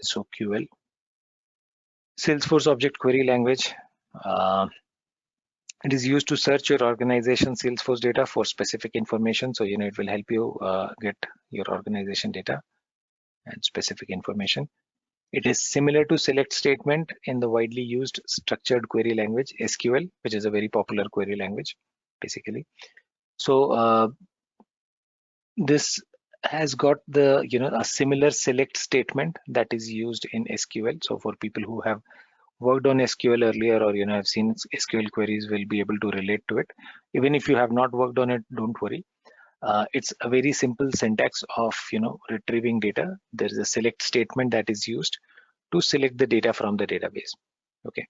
SOQL. Salesforce Object Query Language. It is used to search your organization Salesforce data for specific information. So, it will help you get your organization data and specific information. It is similar to select statement in the widely used structured query language, SQL, which is a very popular query language, basically. So this has got the, a similar select statement that is used in SQL. So for people who have worked on SQL earlier, or have seen SQL queries, will be able to relate to it. Even if you have not worked on it, don't worry. It's a very simple syntax of retrieving data. There's a select statement that is used to select the data from the database. Okay.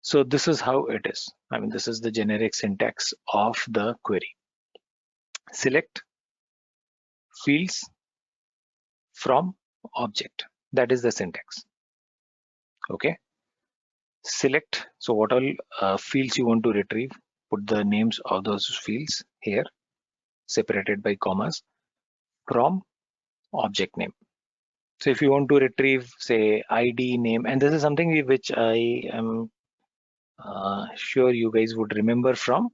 So this is how it is. I mean, this is the generic syntax of the query. Select fields from object. That is the syntax. Okay. Select. So what all fields you want to retrieve? Put the names of those fields here, separated by commas, from object name. So if you want to retrieve, say, ID, name, and this is something which I am sure you guys would remember from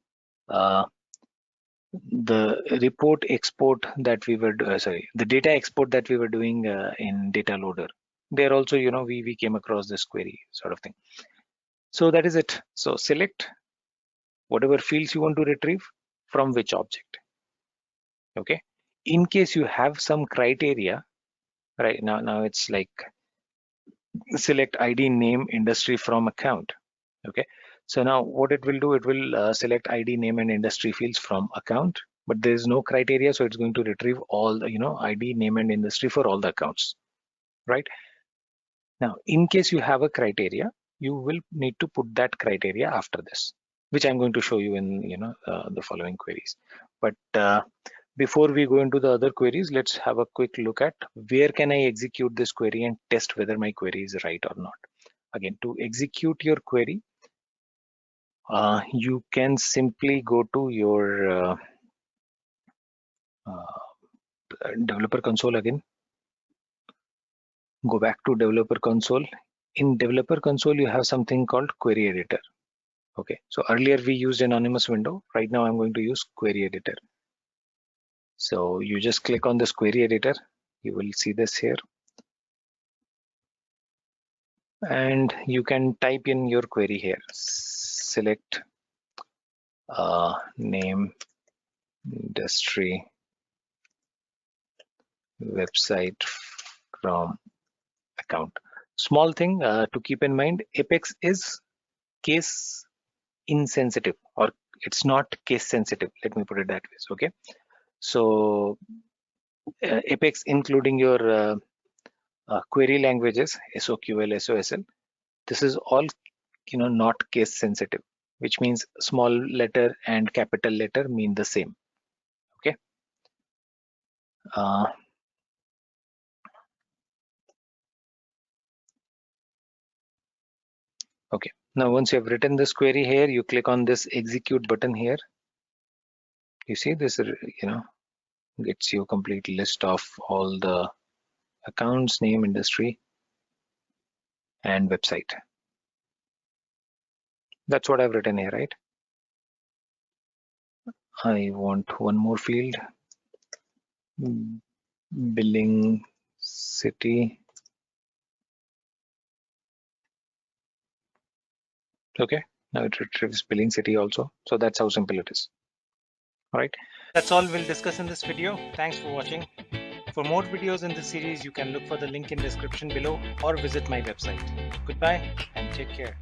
the report export that we were, the data export that we were doing in data loader. There also, we came across this query sort of thing. So that is it. So select whatever fields you want to retrieve from which object. Okay. In case you have some criteria, right now it's like select ID, name, industry from account. Okay. So now what it will do, it will select ID, name, and industry fields from account, but there is no criteria, so it's going to retrieve all the ID, name, and industry for all the accounts, right? Now, in case you have a criteria, you will need to put that criteria after this, which I'm going to show you in the following queries. But before we go into the other queries, let's have a quick look at where can I execute this query and test whether my query is right or not. Again, to execute your query, you can simply go to your developer console again. Go back to developer console. In developer console, you have something called query editor. Okay, so earlier we used anonymous window. Right now I'm going to use query editor. So you just click on this query editor. You will see this here. And you can type in your query here. Select name, industry, website from account. Small thing to keep in mind, Apex is case insensitive, or it's not case sensitive. Let me put it that way. Okay. So Apex, including your query languages, SOQL, SOSL, this is all not case sensitive, which means small letter and capital letter mean the same. Okay. Okay. Now once you have written this query here, you click on this execute button here. You see this, gets you a complete list of all the accounts, name, industry, and website. That's what I've written here, right? I want one more field, billing city. Okay, now it retrieves billing city also. So that's how simple it is. All right, that's all we'll discuss in this video. Thanks for watching. For more videos in this series, you can look for the link in description below or visit my website. Goodbye and take care.